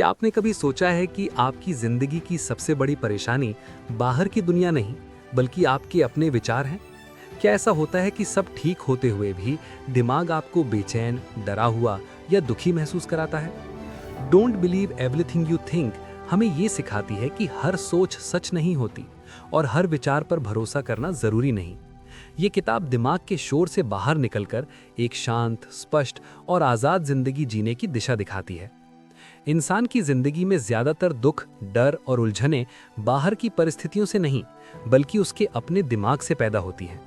क्या आपने कभी सोचा है कि आपकी जिंदगी की सबसे बड़ी परेशानी बाहर की दुनिया नहीं, बल्कि आपके अपने विचार हैं? क्या ऐसा होता है कि सब ठीक होते हुए भी दिमाग आपको बेचैन, डरा हुआ या दुखी महसूस कराता है? Don't believe everything you think हमें ये सिखाती है कि हर सोच सच नहीं होती और हर विचार पर भरोसा करना जरूरी नहीं। ये किताब दिमाग के शोर से बाहर निकलकर एक शांत, स्पष्ट और आज़ाद जिंदगी जीने की दिशा दिखाती है। इंसान की जिंदगी में ज्यादातर दुख, डर और उलझनें बाहर की परिस्थितियों से नहीं, बल्कि उसके अपने दिमाग से पैदा होती हैं।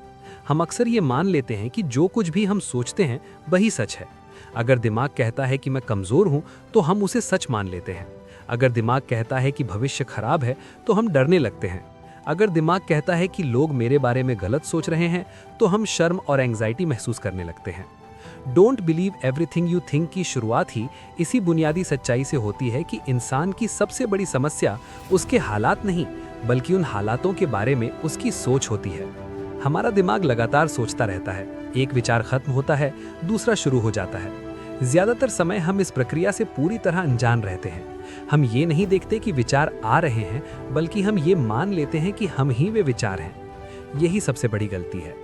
हम अक्सर ये मान लेते हैं कि जो कुछ भी हम सोचते हैं वही सच है। अगर दिमाग कहता है कि मैं कमजोर हूं, तो हम उसे सच मान लेते हैं। अगर दिमाग कहता है कि भविष्य खराब है, तो हम डरने लगते हैं। अगर दिमाग कहता है कि लोग मेरे बारे में गलत सोच रहे हैं, तो हम शर्म और एंग्जाइटी महसूस करने लगते हैं। Don't believe everything you think की शुरुआत ही इसी बुनियादी सच्चाई से होती है कि इंसान की सबसे बड़ी समस्या उसके हालात नहीं, बल्कि उन हालातों के बारे में उसकी सोच होती है। हमारा दिमाग लगातार सोचता रहता है, एक विचार खत्म होता है, दूसरा शुरू हो जाता है। ज्यादातर समय हम इस प्रक्रिया से पूरी तरह अनजान रहते हैं। हम ये नहीं देखते कि विचार आ रहे हैं, बल्कि हम ये मान लेते हैं कि हम ही वे विचार हैं। यही सबसे बड़ी गलती है।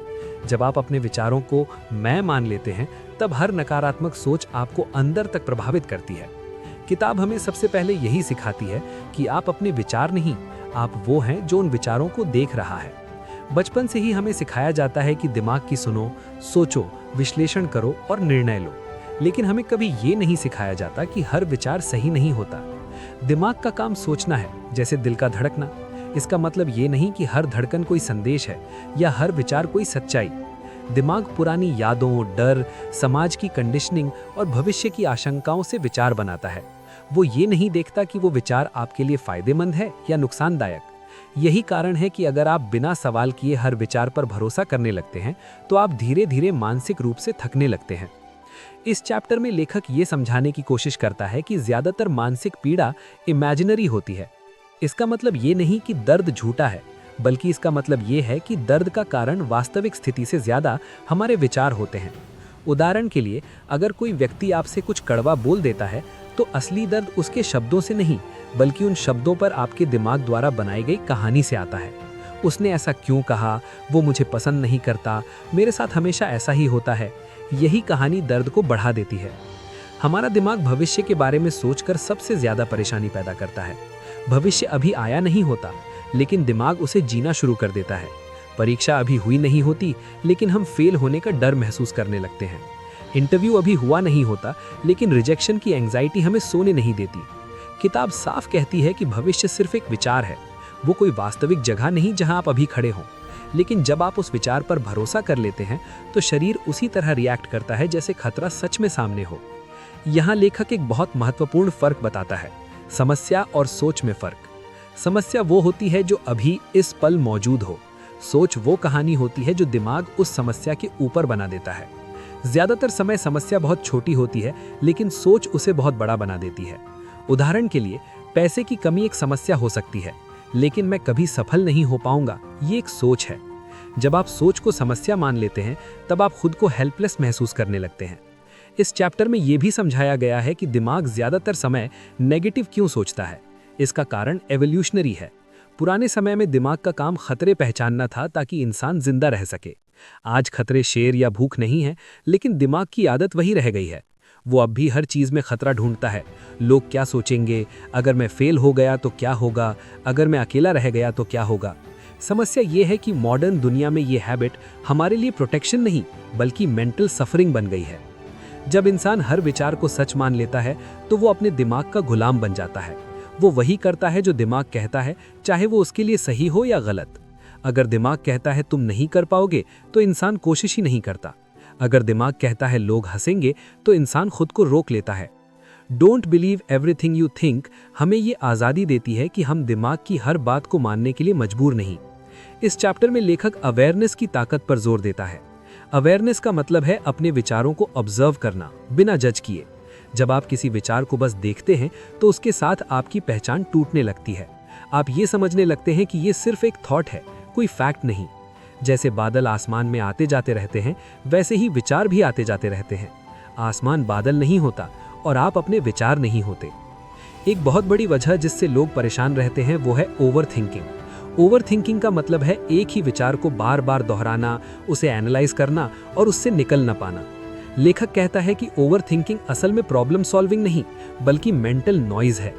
जब आप अपने विचारों को मैं मान लेते हैं, तब हर नकारात्मक सोच आपको अंदर तक प्रभावित करती है। किताब हमें सबसे पहले यही सिखाती है कि आप अपने विचार नहीं, आप वो हैं जो उन विचारों को देख रहा है। बचपन से ही हमें सिखाया जाता है कि दिमाग की सुनो, सोचो, विश्लेषण करो और निर्णय लो। लेकिन हमें कभी ये नहीं सिखाया जाता कि हर विचार सही नहीं होता। दिमाग का काम सोचना है, जैसे दिल का धड़कना। इसका मतलब ये नहीं कि हर धड़कन कोई संदेश है या हर विचार कोई सच्चाई। दिमाग पुरानी यादों, डर, समाज की कंडीशनिंग और भविष्य की आशंकाओं से विचार बनाता है। वो ये नहीं देखता कि वो विचार आपके लिए फायदेमंद है या नुकसानदायक। यही कारण है कि अगर आप बिना सवाल किए हर विचार पर भरोसा करने लगते हैं, तो आप धीरे धीरे मानसिक रूप से थकने लगते हैं। इस चैप्टर में लेखक ये समझाने की कोशिश करता है कि ज्यादातर मानसिक पीड़ा इमेजिनरी होती है। इसका मतलब ये नहीं कि दर्द झूठा है, बल्कि इसका मतलब ये है कि दर्द का कारण वास्तविक स्थिति से ज्यादा हमारे विचार होते हैं। उदाहरण के लिए, अगर कोई व्यक्ति आपसे कुछ कड़वा बोल देता है, तो असली दर्द उसके शब्दों से नहीं, बल्कि उन शब्दों पर आपके दिमाग द्वारा बनाई गई कहानी से आता है। उसने ऐसा क्यों कहा, वो मुझे पसंद नहीं करता, मेरे साथ हमेशा ऐसा ही होता है। यही कहानी दर्द को बढ़ा देती है। हमारा दिमाग भविष्य के बारे में सोचकर सबसे ज्यादा परेशानी पैदा करता है। भविष्य अभी आया नहीं होता, लेकिन दिमाग उसे जीना शुरू कर देता है। परीक्षा अभी हुई नहीं होती, लेकिन हम फेल होने का डर महसूस करने लगते हैं। इंटरव्यू अभी हुआ नहीं होता, लेकिन रिजेक्शन की एंग्जाइटी हमें सोने नहीं देती। किताब साफ कहती है कि भविष्य सिर्फ एक विचार है, वो कोई वास्तविक जगह नहीं जहां आप अभी खड़े हों। लेकिन जब आप उस विचार पर भरोसा कर लेते हैं, तो शरीर उसी तरह रिएक्ट करता है जैसे खतरा सच में सामने हो। यहाँ लेखक एक बहुत महत्वपूर्ण फर्क बताता है, समस्या और सोच में फर्क। समस्या वो होती है जो अभी इस पल मौजूद हो। सोच वो कहानी होती है जो दिमाग उस समस्या के ऊपर बना देता है। ज्यादातर समय समस्या बहुत छोटी होती है, लेकिन सोच उसे बहुत बड़ा बना देती है। उदाहरण के लिए, पैसे की कमी एक समस्या हो सकती है, लेकिन मैं कभी सफल नहीं हो पाऊंगा, ये एक सोच है। जब आप सोच को समस्या मान लेते हैं, तब आप खुद को हेल्पलेस महसूस करने लगते हैं। इस चैप्टर में यह भी समझाया गया है कि दिमाग ज्यादातर समय नेगेटिव क्यों सोचता है। इसका कारण एवोल्यूशनरी है। पुराने समय में दिमाग का काम खतरे पहचानना था ताकि इंसान जिंदा रह सके। आज खतरे शेर या भूख नहीं है, लेकिन दिमाग की आदत वही रह गई है। वो अब भी हर चीज में खतरा ढूंढता है। लोग क्या सोचेंगे, अगर मैं फेल हो गया तो क्या होगा, अगर मैं अकेला रह गया तो क्या होगा। समस्या ये है कि मॉडर्न दुनिया में ये हैबिट हमारे लिए प्रोटेक्शन नहीं, बल्कि मेंटल सफरिंग बन गई है। जब इंसान हर विचार को सच मान लेता है, तो वो अपने दिमाग का गुलाम बन जाता है। वो वही करता है जो दिमाग कहता है, चाहे वो उसके लिए सही हो या गलत। अगर दिमाग कहता है तुम नहीं कर पाओगे, तो इंसान कोशिश ही नहीं करता। अगर दिमाग कहता है लोग हंसेंगे, तो इंसान खुद को रोक लेता है। Don't believe everything you think हमें ये आज़ादी देती है कि हम दिमाग की हर बात को मानने के लिए मजबूर नहीं। इस चैप्टर में लेखक अवेयरनेस की ताकत पर जोर देता है। अवेयरनेस का मतलब है अपने विचारों को ऑब्जर्व करना, बिना जज किए। जब आप किसी विचार को बस देखते हैं, तो उसके साथ आपकी पहचान टूटने लगती है। आप ये समझने लगते हैं कि ये सिर्फ एक थॉट है, कोई फैक्ट नहीं। जैसे बादल आसमान में आते जाते रहते हैं, वैसे ही विचार भी आते जाते रहते हैं। आसमान बादल नहीं होता और आप अपने विचार नहीं होते। एक बहुत बड़ी वजह जिससे लोग परेशान रहते हैं वो है ओवर थिंकिंग। ओवर थिंकिंग का मतलब है एक ही विचार को बार बार दोहराना, उसे एनालाइज करना और उससे निकल ना पाना। लेखक कहता है कि ओवर थिंकिंग असल में प्रॉब्लम सॉल्विंग नहीं बल्कि मेंटल नॉइज है।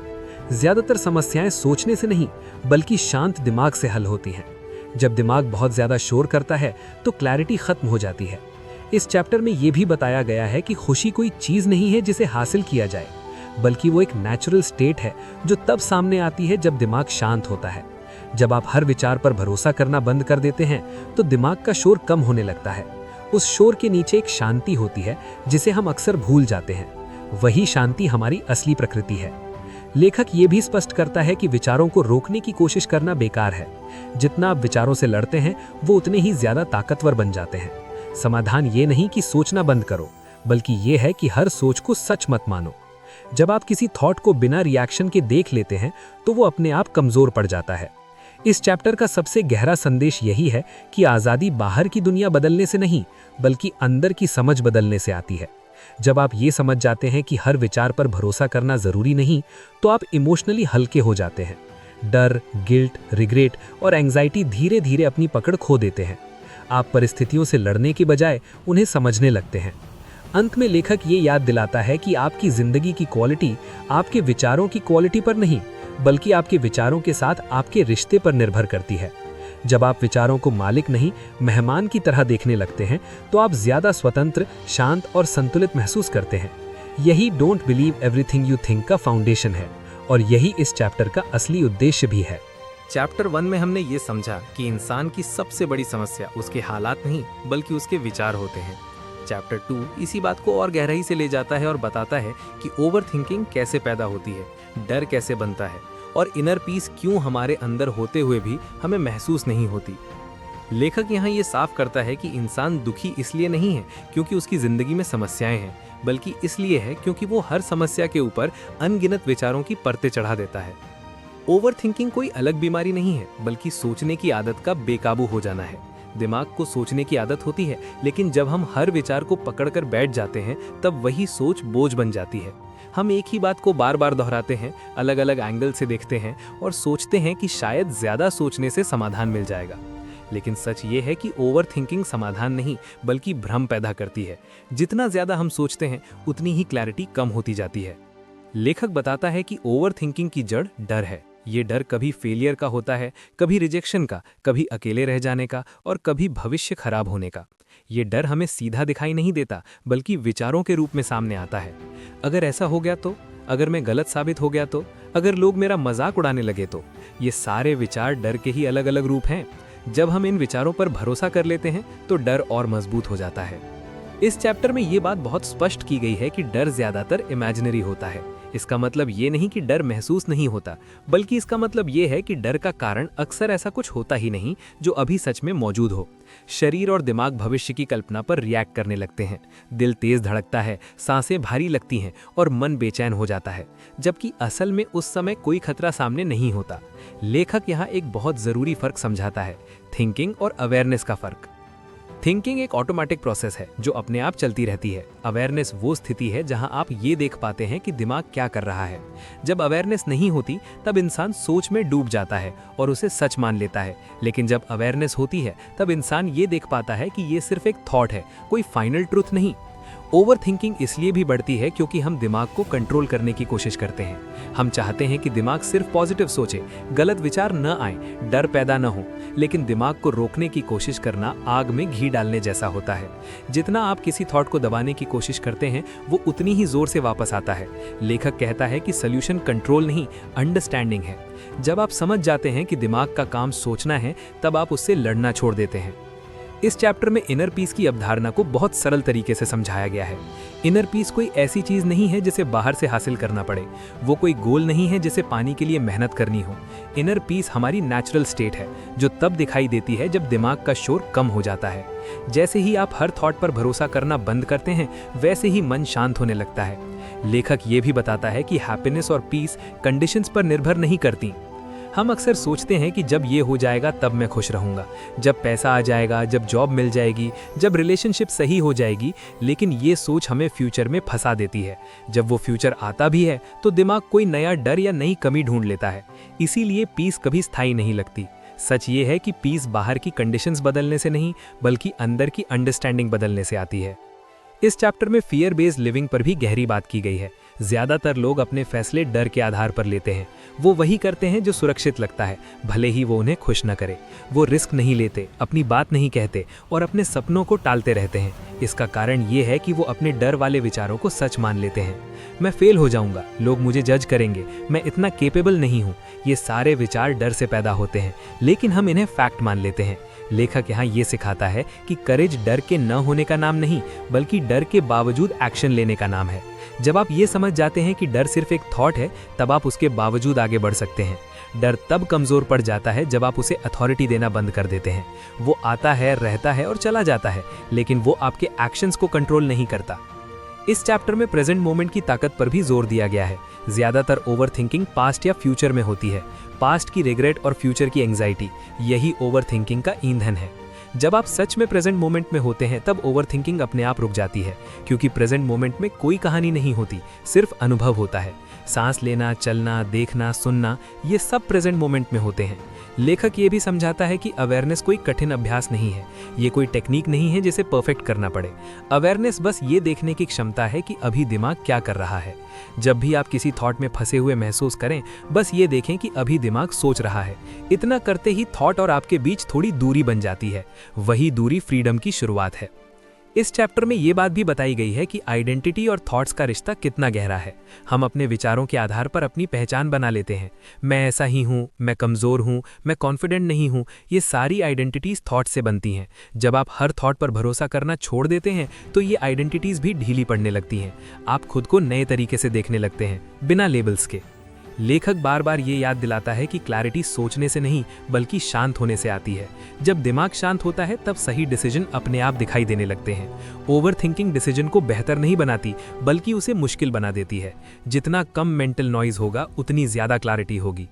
ज्यादातर समस्याएं सोचने से नहीं बल्कि शांत दिमाग से हल होती हैं। जब दिमाग बहुत ज्यादा शोर करता है तो क्लैरिटी खत्म हो जाती है। इस चैप्टर में यह भी बताया गया है कि खुशी कोई चीज नहीं है जिसे हासिल किया जाए, बल्कि वो एक नेचुरल स्टेट है जो तब सामने आती है जब दिमाग शांत होता है। जब आप हर विचार पर भरोसा करना बंद कर देते हैं तो दिमाग का शोर कम होने लगता है। उस शोर के नीचे एक शांति होती है जिसे हम अक्सर भूल जाते हैं। वही शांति हमारी असली प्रकृति है। लेखक ये भी स्पष्ट करता है कि विचारों को रोकने की कोशिश करना बेकार है। जितना आप विचारों से लड़ते हैं वो उतने ही ज्यादा ताकतवर बन जाते हैं। समाधान ये नहीं कि सोचना बंद करो, बल्कि ये है कि हर सोच को सच मत मानो। जब आप किसी थॉट को बिना रिएक्शन के देख लेते हैं तो वो अपने आप कमजोर पड़ जाता है। इस चैप्टर का सबसे गहरा संदेश यही है कि आज़ादी बाहर की दुनिया बदलने से नहीं बल्कि अंदर की समझ बदलने से आती है। जब आप ये समझ जाते हैं कि हर विचार पर भरोसा करना जरूरी नहीं, तो आप इमोशनली हल्के हो जाते हैं। डर, गिल्ट, रिग्रेट और एंग्जाइटी धीरे धीरे अपनी पकड़ खो देते हैं। आप परिस्थितियों से लड़ने के बजाय उन्हें समझने लगते हैं। अंत में लेखक ये याद दिलाता है कि आपकी जिंदगी की क्वालिटी आपके विचारों की क्वालिटी पर नहीं बल्कि आपके विचारों के साथ आपके रिश्ते पर निर्भर करती है। जब आप विचारों को मालिक नहीं मेहमान की तरह देखने लगते हैं तो आप ज्यादा स्वतंत्र, शांत और संतुलित महसूस करते हैं। यही don't believe everything you think का फाउंडेशन है और यही इस चैप्टर का असली उद्देश्य भी है। चैप्टर 1 में हमने ये समझा कि इंसान की सबसे बड़ी समस्या उसके हालात नहीं बल्कि उसके विचार होते हैं। चैप्टर 2 इसी बात को और गहराई से ले जाता है और बताता है कि ओवर थिंकिंग कैसे पैदा होती है, डर कैसे बनता है और इनर पीस क्यों हमारे अंदर होते हुए भी हमें महसूस नहीं होती। लेखक यहाँ ये साफ करता है कि इंसान दुखी इसलिए नहीं है क्योंकि उसकी जिंदगी में समस्याएं हैं, बल्कि इसलिए है क्योंकि वो हर समस्या के ऊपर अनगिनत विचारों की परतें चढ़ा देता है। ओवर थिंकिंग कोई अलग बीमारी नहीं है बल्कि सोचने की आदत का बेकाबू हो जाना है। दिमाग को सोचने की आदत होती है, लेकिन जब हम हर विचार को पकड़कर बैठ जाते हैं तब वही सोच बोझ बन जाती है। हम एक ही बात को बार बार दोहराते हैं, अलग अलग एंगल से देखते हैं और सोचते हैं कि शायद ज्यादा सोचने से समाधान मिल जाएगा। लेकिन सच ये है कि ओवर थिंकिंग समाधान नहीं बल्कि भ्रम पैदा करती है। जितना ज्यादा हम सोचते हैं उतनी ही क्लैरिटी कम होती जाती है। लेखक बताता है कि ओवर थिंकिंग की जड़ डर है। ये डर कभी फेलियर का होता है, कभी रिजेक्शन का, कभी अकेले रह जाने का और कभी भविष्य खराब होने का। ये डर हमें सीधा दिखाई नहीं देता बल्कि विचारों के रूप में सामने आता है। अगर ऐसा हो गया तो, अगर मैं गलत साबित हो गया तो, अगर लोग मेरा मजाक उड़ाने लगे तो, ये सारे विचार डर के ही अलग अलग रूप हैं। जब हम इन विचारों पर भरोसा कर लेते हैं तो डर और मजबूत हो जाता है। इस चैप्टर में ये बात बहुत स्पष्ट की गई है कि डर ज्यादातर इमेजिनरी होता है। इसका मतलब ये नहीं कि डर महसूस नहीं होता, बल्कि इसका मतलब ये है कि डर का कारण अक्सर ऐसा कुछ होता ही नहीं जो अभी सच में मौजूद हो। शरीर और दिमाग भविष्य की कल्पना पर रिएक्ट करने लगते हैं। दिल तेज धड़कता है, सांसें भारी लगती हैं और मन बेचैन हो जाता है, जबकि असल में उस समय कोई खतरा सामने नहीं होता। लेखक यहाँ एक बहुत जरूरी फर्क समझाता है, थिंकिंग और अवेयरनेस का फर्क। थिंकिंग एक ऑटोमेटिक प्रोसेस है जो अपने आप चलती रहती है। अवेयरनेस वो स्थिति है जहां आप ये देख पाते हैं कि दिमाग क्या कर रहा है। जब अवेयरनेस नहीं होती तब इंसान सोच में डूब जाता है और उसे सच मान लेता है, लेकिन जब अवेयरनेस होती है तब इंसान ये देख पाता है कि ये सिर्फ एक थॉट है, कोई फाइनल ट्रूथ नहीं। ओवर थिंकिंग इसलिए भी बढ़ती है क्योंकि हम दिमाग को कंट्रोल करने की कोशिश करते हैं। हम चाहते हैं कि दिमाग सिर्फ पॉजिटिव सोचे, गलत विचार न आए, डर पैदा न हो। लेकिन दिमाग को रोकने की कोशिश करना आग में घी डालने जैसा होता है। जितना आप किसी थॉट को दबाने की कोशिश करते हैं वो उतनी ही जोर से वापस आता है। लेखक कहता है कि सॉल्यूशन कंट्रोल नहीं, अंडरस्टैंडिंग है। जब आप समझ जाते हैं कि दिमाग का काम सोचना है तब आप उससे लड़ना छोड़ देते हैं। इस चैप्टर में इनर पीस की अवधारणा को बहुत सरल तरीके से समझाया गया है। इनर पीस कोई ऐसी चीज नहीं है जिसे बाहर से हासिल करना पड़े, वो कोई गोल नहीं है जिसे पाने के लिए मेहनत करनी हो। इनर पीस हमारी नेचुरल स्टेट है जो तब दिखाई देती है जब दिमाग का शोर कम हो जाता है। जैसे ही आप हर थॉट पर भरोसा करना बंद करते हैं वैसे ही मन शांत होने लगता है। लेखक ये भी बताता है कि हैप्पीनेस और पीस कंडीशंस पर निर्भर नहीं करती। हम अक्सर सोचते हैं कि जब ये हो जाएगा तब मैं खुश रहूंगा, जब पैसा आ जाएगा, जब जॉब मिल जाएगी, जब रिलेशनशिप सही हो जाएगी, लेकिन ये सोच हमें फ्यूचर में फंसा देती है। जब वो फ्यूचर आता भी है तो दिमाग कोई नया डर या नई कमी ढूंढ लेता है। इसीलिए पीस कभी स्थायी नहीं लगती। सच ये है कि पीस बाहर की कंडीशंस बदलने से नहीं, बल्कि अंदर की अंडरस्टैंडिंग बदलने से आती है। इस चैप्टर में फियर बेस्ड लिविंग पर भी गहरी बात की गई है। ज्यादातर लोग अपने फैसले डर के आधार पर लेते हैं। वो वही करते हैं जो सुरक्षित लगता है, भले ही वो उन्हें खुश न करे। वो रिस्क नहीं लेते, अपनी बात नहीं कहते और अपने सपनों को टालते रहते हैं। इसका कारण ये है कि वो अपने डर वाले विचारों को सच मान लेते हैं। मैं फेल हो जाऊंगा, लोग मुझे जज करेंगे, मैं इतना केपेबल नहीं हूँ। ये सारे विचार डर से पैदा होते हैं, लेकिन हम इन्हें फैक्ट मान लेते हैं। लेखक यहाँ ये सिखाता है कि करेज डर के न होने का नाम नहीं, बल्कि डर के बावजूद एक्शन लेने का नाम है। जब आप ये समझ जाते हैं कि डर सिर्फ एक थॉट है, तब आप उसके बावजूद आगे बढ़ सकते हैं। डर तब कमजोर पड़ जाता है जब आप उसे अथॉरिटी देना बंद कर देते हैं। वो आता है, रहता है और चला जाता है, लेकिन वो आपके एक्शंस को कंट्रोल नहीं करता। इस चैप्टर में प्रेजेंट मोमेंट की ताकत पर भी जोर दिया गया है। ज्यादातर ओवरथिंकिंग पास्ट या फ्यूचर में होती है। पास्ट की रिग्रेट और फ्यूचर की एंजाइटी, यही ओवरथिंकिंग का ईंधन है। जब आप सच में प्रेजेंट मोमेंट में होते हैं तब ओवरथिंकिंग अपने आप रुक जाती है, क्योंकि प्रेजेंट मोमेंट में कोई कहानी नहीं होती, सिर्फ अनुभव होता है। सांस लेना, चलना, देखना, सुनना, ये सब प्रेजेंट मोमेंट में होते हैं। लेखक ये भी समझाता है कि अवेयरनेस कोई कठिन अभ्यास नहीं है, ये कोई टेक्निक नहीं है जिसे परफेक्ट करना पड़े। अवेयरनेस बस ये देखने की क्षमता है कि अभी दिमाग क्या कर रहा है। जब भी आप किसी थॉट में फंसे हुए महसूस करें, बस ये देखें कि अभी दिमाग सोच रहा है। इतना करते ही थॉट और आपके बीच थोड़ी दूरी बन जाती है। वही दूरी फ्रीडम की शुरुआत है। इस चैप्टर में ये बात भी बताई गई है कि आइडेंटिटी और थॉट्स का रिश्ता कितना गहरा है। हम अपने विचारों के आधार पर अपनी पहचान बना लेते हैं। मैं ऐसा ही हूँ, मैं कमज़ोर हूँ, मैं कॉन्फिडेंट नहीं हूँ, ये सारी आइडेंटिटीज़ थॉट से बनती हैं। जब आप हर थॉट पर भरोसा करना छोड़ देते हैं तो ये आइडेंटिटीज़ भी ढीली पड़ने लगती हैं। आप खुद को नए तरीके से देखने लगते हैं, बिना लेबल्स के। लेखक बार बार ये याद दिलाता है कि क्लैरिटी सोचने से नहीं, बल्कि शांत होने से आती है। जब दिमाग शांत होता है तब सही डिसीजन अपने आप दिखाई देने लगते हैं। ओवरथिंकिंग डिसीजन को बेहतर नहीं बनाती, बल्कि उसे मुश्किल बना देती है। जितना कम मेंटल नॉइज होगा, उतनी ज्यादा क्लैरिटी होगी।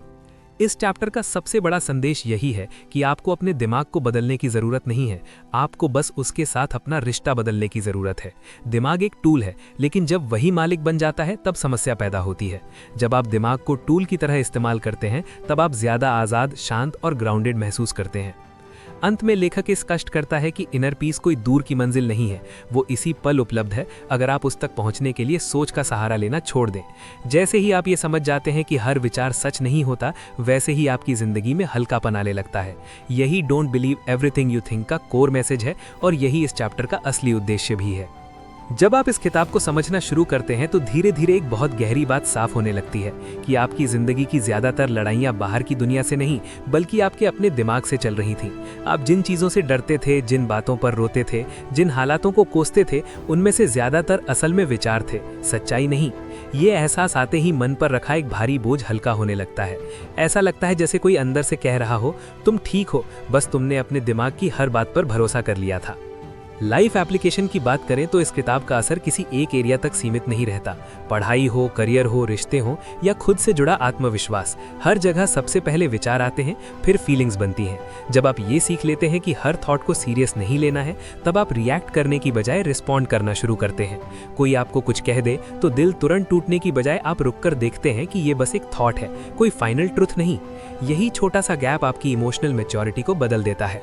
इस चैप्टर का सबसे बड़ा संदेश यही है कि आपको अपने दिमाग को बदलने की ज़रूरत नहीं है, आपको बस उसके साथ अपना रिश्ता बदलने की ज़रूरत है। दिमाग एक टूल है, लेकिन जब वही मालिक बन जाता है तब समस्या पैदा होती है। जब आप दिमाग को टूल की तरह इस्तेमाल करते हैं, तब आप ज़्यादा आज़ाद, शांत और ग्राउंडेड महसूस करते हैं। अंत में लेखक स्पष्ट करता है कि इनर पीस कोई दूर की मंजिल नहीं है, वो इसी पल उपलब्ध है, अगर आप उस तक पहुंचने के लिए सोच का सहारा लेना छोड़ दें। जैसे ही आप ये समझ जाते हैं कि हर विचार सच नहीं होता, वैसे ही आपकी जिंदगी में हल्कापन आने लगता है। यही don't believe everything you think का कोर मैसेज है, और यही इस चैप्टर का असली उद्देश्य भी है। जब आप इस किताब को समझना शुरू करते हैं तो धीरे धीरे एक बहुत गहरी बात साफ होने लगती है कि आपकी जिंदगी की ज्यादातर लड़ाइयां बाहर की दुनिया से नहीं, बल्कि आपके अपने दिमाग से चल रही थीं। आप जिन चीजों से डरते थे, जिन बातों पर रोते थे, जिन हालातों को कोसते थे, उनमें से ज्यादातर असल में विचार थे, सच्चाई नहीं। ये एहसास आते ही मन पर रखा एक भारी बोझ हल्का होने लगता है। ऐसा लगता है जैसे कोई अंदर से कह रहा हो, तुम ठीक हो, बस तुमने अपने दिमाग की हर बात पर भरोसा कर लिया था। लाइफ एप्लीकेशन की बात करें तो इस किताब का असर किसी एक एरिया तक सीमित नहीं रहता। पढ़ाई हो, करियर हो, रिश्ते हो या खुद से जुड़ा आत्मविश्वास, हर जगह सबसे पहले विचार आते हैं, फिर फीलिंग्स बनती हैं। जब आप ये सीख लेते हैं कि हर थॉट को सीरियस नहीं लेना है, तब आप रिएक्ट करने की बजाय रिस्पॉन्ड करना शुरू करते हैं। कोई आपको कुछ कह दे तो दिल तुरंत टूटने की बजाय आप रुककर देखते हैं कि ये बस एक थॉट है, कोई फाइनल ट्रुथ नहीं। यही छोटा सा गैप आपकी इमोशनल मैच्योरिटी को बदल देता है।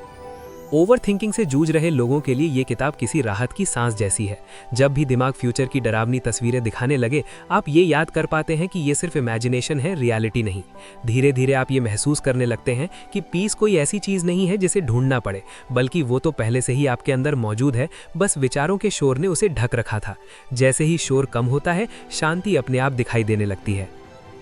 ओवरथिंकिंग से जूझ रहे लोगों के लिए ये किताब किसी राहत की सांस जैसी है। जब भी दिमाग फ्यूचर की डरावनी तस्वीरें दिखाने लगे, आप ये याद कर पाते हैं कि ये सिर्फ इमेजिनेशन है, रियलिटी नहीं। धीरे धीरे आप ये महसूस करने लगते हैं कि पीस कोई ऐसी चीज़ नहीं है जिसे ढूंढना पड़े, बल्कि वो तो पहले से ही आपके अंदर मौजूद है, बस विचारों के शोर ने उसे ढक रखा था। जैसे ही शोर कम होता है, शांति अपने आप दिखाई देने लगती है।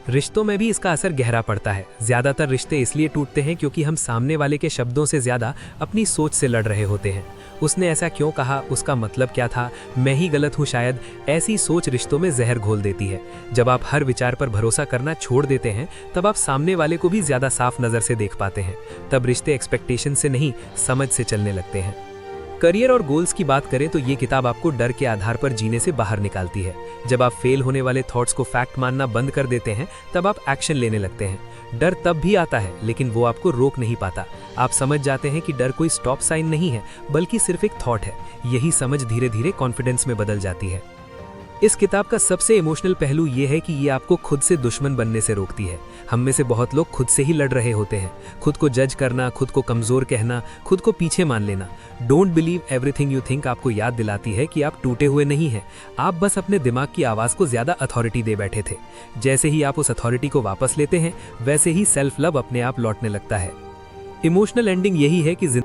रिश्तों में भी इसका असर गहरा पड़ता है। ज्यादातर रिश्ते इसलिए टूटते हैं क्योंकि हम सामने वाले के शब्दों से ज्यादा अपनी सोच से लड़ रहे होते हैं। उसने ऐसा क्यों कहा, उसका मतलब क्या था, मैं ही गलत हूँ शायद, ऐसी सोच रिश्तों में जहर घोल देती है। जब आप हर विचार पर भरोसा करना छोड़ देते हैं, तब आप सामने वाले को भी ज्यादा साफ नजर से देख पाते हैं। तब रिश्ते एक्सपेक्टेशन से नहीं, समझ से चलने लगते हैं। करियर और गोल्स की बात करें तो ये किताब आपको डर के आधार पर जीने से बाहर निकालती है। जब आप फेल होने वाले थॉट्स को फैक्ट मानना बंद कर देते हैं, तब आप एक्शन लेने लगते हैं। डर तब भी आता है, लेकिन वो आपको रोक नहीं पाता। आप समझ जाते हैं कि डर कोई स्टॉप साइन नहीं है, बल्कि सिर्फ एक थॉट है। यही समझ धीरे धीरे कॉन्फिडेंस में बदल जाती है। इस किताब का सबसे इमोशनल पहलू ये है कि ये आपको खुद से दुश्मन बनने से रोकती है। हम में से बहुत लोग खुद से ही लड़ रहे होते हैं। खुद को जज करना, खुद को कमजोर कहना, खुद को पीछे मान लेना। Don't believe everything you think आपको याद दिलाती है कि आप टूटे हुए नहीं हैं। आप बस अपने दिमाग की आवाज को ज्यादा अथॉरिटी दे बैठे थे। जैसे ही आप उस अथॉरिटी को वापस लेते हैं, वैसे ही सेल्फ लव अपने आप लौटने लगता है। इमोशनल एंडिंग यही है कि